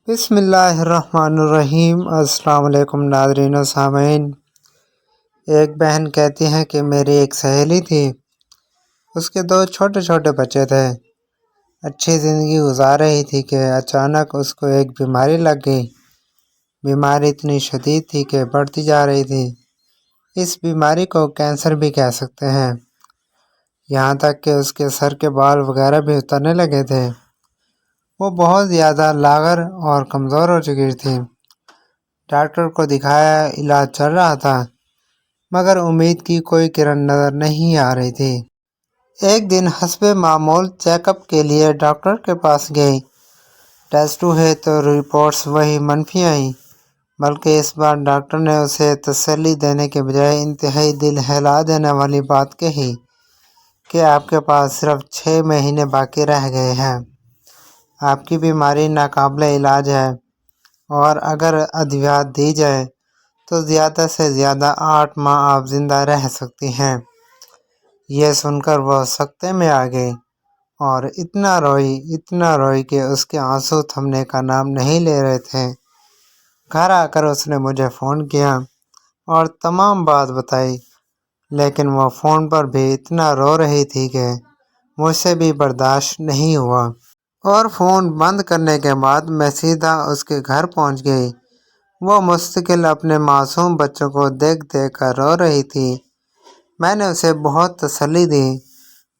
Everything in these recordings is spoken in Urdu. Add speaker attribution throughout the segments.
Speaker 1: بسم اللہ الرحمن الرحیم۔ السلام علیکم ناظرین و سامعین۔ ایک بہن کہتی ہیں کہ میری ایک سہیلی تھی، اس کے 2 چھوٹے چھوٹے بچے تھے، اچھی زندگی گزار رہی تھی کہ اچانک اس کو ایک بیماری لگ گئی۔ بیماری اتنی شدید تھی کہ بڑھتی جا رہی تھی۔ اس بیماری کو کینسر بھی کہہ سکتے ہیں، یہاں تک کہ اس کے سر کے بال وغیرہ بھی اترنے لگے تھے۔ وہ بہت زیادہ لاغر اور کمزور ہو چکی تھی۔ ڈاکٹر کو دکھایا، علاج چل رہا تھا، مگر امید کی کوئی کرن نظر نہیں آ رہی تھی۔ ایک دن حسب معمول چیک اپ کے لیے ڈاکٹر کے پاس گئی۔ ٹیسٹ ہوئے تو رپورٹس وہی منفی آئیں، بلکہ اس بار ڈاکٹر نے اسے تسلی دینے کے بجائے انتہائی دل ہلا دینے والی بات کہی کہ آپ کے پاس صرف 6 مہینے باقی رہ گئے ہیں۔ آپ کی بیماری ناقابل علاج ہے اور اگر ادویات دی جائے تو زیادہ سے زیادہ 8 ماہ آپ زندہ رہ سکتی ہیں۔ یہ سن کر وہ سکتے میں آ گئی اور اتنا روئی کہ اس کے آنسو تھمنے کا نام نہیں لے رہے تھے۔ گھر آ کر اس نے مجھے فون کیا اور تمام بات بتائی، لیکن وہ فون پر بھی اتنا رو رہی تھی کہ مجھ سے بھی برداشت نہیں ہوا، اور فون بند کرنے کے بعد میں سیدھا اس کے گھر پہنچ گئی۔ وہ مستقل اپنے معصوم بچوں کو دیکھ کر رو رہی تھی۔ میں نے اسے بہت تسلی دی۔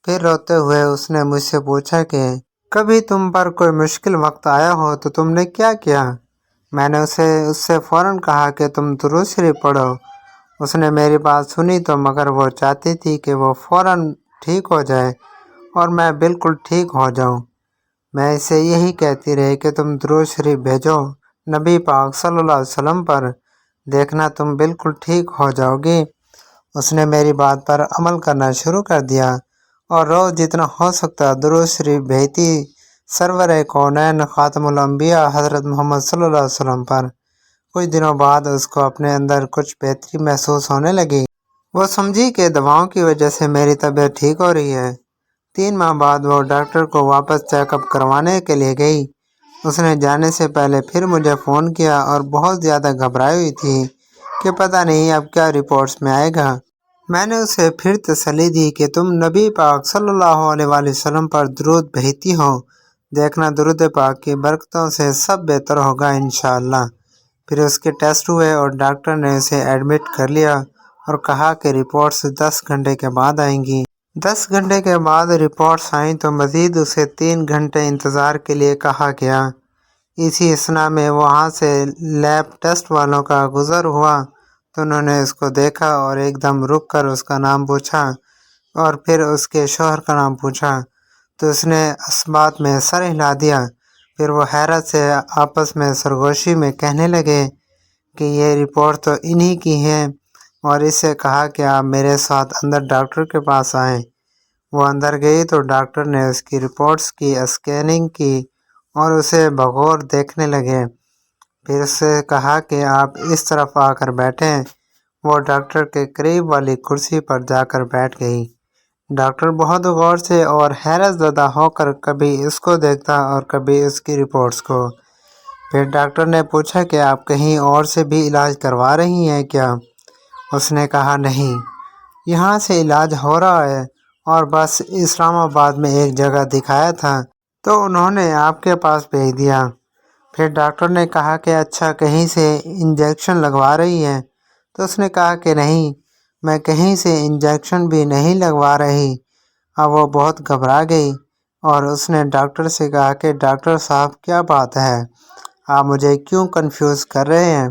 Speaker 1: پھر روتے ہوئے اس نے مجھ سے پوچھا کہ کبھی تم پر کوئی مشکل وقت آیا ہو تو تم نے کیا کیا؟ میں نے اس سے فوراً کہا کہ تم درود شریف پڑھو۔ اس نے میری بات سنی تو مگر وہ چاہتی تھی کہ وہ فوراً ٹھیک ہو جائے اور میں بالکل ٹھیک ہو جاؤں۔ میں اسے یہی کہتی رہی کہ تم درود شریف بھیجو نبی پاک صلی اللہ علیہ وسلم پر، دیکھنا تم بالکل ٹھیک ہو جاؤ گی۔ اس نے میری بات پر عمل کرنا شروع کر دیا اور روز جتنا ہو سکتا درود شریف بھیجتی سرور کونین خاتم الانبیاء حضرت محمد صلی اللہ علیہ وسلم پر۔ کچھ دنوں بعد اس کو اپنے اندر کچھ بہتری محسوس ہونے لگی۔ وہ سمجھی کہ دواؤں کی وجہ سے میری طبیعت ٹھیک ہو رہی ہے۔ 3 ماہ بعد وہ ڈاکٹر کو واپس چیک اپ کروانے کے لیے گئی۔ اس نے جانے سے پہلے پھر مجھے فون کیا اور بہت زیادہ گھبرائی ہوئی تھی کہ پتہ نہیں اب کیا رپورٹس میں آئے گا۔ میں نے اسے پھر تسلی دی کہ تم نبی پاک صلی اللہ علیہ وسلم پر درود بھیجتی ہو، دیکھنا درود پاک کی برکتوں سے سب بہتر ہوگا انشاءاللہ۔ پھر اس کے ٹیسٹ ہوئے اور ڈاکٹر نے اسے ایڈمٹ کر لیا اور کہا کہ رپورٹس 10 گھنٹے کے بعد آئیں گی۔ 10 گھنٹے کے بعد رپورٹس آئیں تو مزید اسے 3 گھنٹے انتظار کے لیے کہا گیا۔ اسی اثناء میں وہاں سے لیب ٹیسٹ والوں کا گزر ہوا تو انہوں نے اس کو دیکھا اور ایک دم رک کر اس کا نام پوچھا اور پھر اس کے شوہر کا نام پوچھا تو اس نے اثبات میں سر ہلا دیا۔ پھر وہ حیرت سے آپس میں سرگوشی میں کہنے لگے کہ یہ رپورٹ تو انہی کی ہے، اور اس سے کہا کہ آپ میرے ساتھ اندر ڈاکٹر کے پاس آئیں۔ وہ اندر گئی تو ڈاکٹر نے اس کی رپورٹس کی اسکیننگ کی اور اسے بغور دیکھنے لگے۔ پھر اس سے کہا کہ آپ اس طرف آ کر بیٹھیں۔ وہ ڈاکٹر کے قریب والی کرسی پر جا کر بیٹھ گئی۔ ڈاکٹر بہت غور سے اور حیرت زدہ ہو کر کبھی اس کو دیکھتا اور کبھی اس کی رپورٹس کو۔ پھر ڈاکٹر نے پوچھا کہ آپ کہیں اور سے بھی علاج کروا رہی ہیں کیا؟ اس نے کہا نہیں، یہاں سے علاج ہو رہا ہے اور بس اسلام آباد میں ایک جگہ دکھایا تھا تو انہوں نے آپ کے پاس بھیج دیا۔ پھر ڈاکٹر نے کہا کہ اچھا کہیں سے انجیکشن لگوا رہی ہیں؟ تو اس نے کہا کہ نہیں، میں کہیں سے انجیکشن بھی نہیں لگوا رہی۔ اب وہ بہت گھبرا گئی اور اس نے ڈاکٹر سے کہا کہ ڈاکٹر صاحب کیا بات ہے، آپ مجھے کیوں کنفیوز کر رہے ہیں؟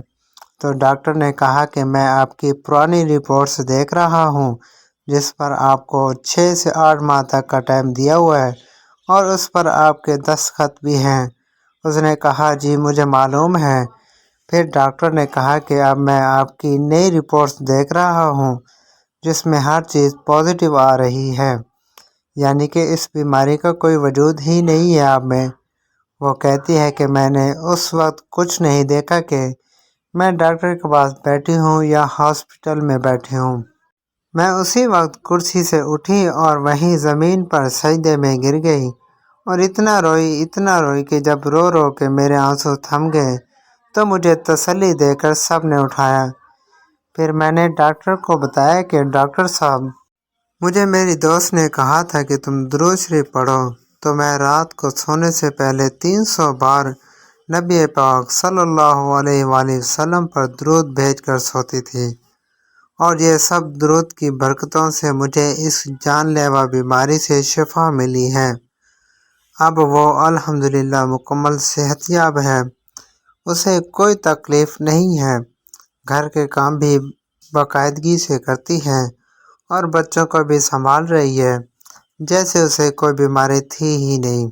Speaker 1: تو ڈاکٹر نے کہا کہ میں آپ کی پرانی رپورٹس دیکھ رہا ہوں جس پر آپ کو 6 سے 8 ماہ تک کا ٹائم دیا ہوا ہے اور اس پر آپ کے دستخط بھی ہیں۔ اس نے کہا جی مجھے معلوم ہے۔ پھر ڈاکٹر نے کہا کہ اب میں آپ کی نئی رپورٹس دیکھ رہا ہوں جس میں ہر چیز پازیٹیو آ رہی ہے، یعنی کہ اس بیماری کا کوئی وجود ہی نہیں ہے آپ میں۔ وہ کہتی ہے کہ میں نے اس وقت کچھ نہیں دیکھا کہ میں ڈاکٹر کے پاس بیٹھی ہوں یا ہاسپٹل میں بیٹھی ہوں۔ میں اسی وقت کرسی سے اٹھی اور وہیں زمین پر سجدے میں گر گئی اور اتنا روئی کہ جب رو رو کے میرے آنسو تھم گئے تو مجھے تسلی دے کر سب نے اٹھایا۔ پھر میں نے ڈاکٹر کو بتایا کہ ڈاکٹر صاحب، مجھے میری دوست نے کہا تھا کہ تم درود شریف پڑھو، تو میں رات کو سونے سے پہلے 300 بار نبی پاک صلی اللہ علیہ وآلہ وسلم پر درود بھیج کر سوتی تھی، اور یہ سب درود کی برکتوں سے مجھے اس جان لیوا بیماری سے شفا ملی ہے۔ اب وہ الحمدللہ مکمل صحت یاب ہے، اسے کوئی تکلیف نہیں ہے، گھر کے کام بھی باقاعدگی سے کرتی ہے اور بچوں کو بھی سنبھال رہی ہے جیسے اسے کوئی بیماری تھی ہی نہیں۔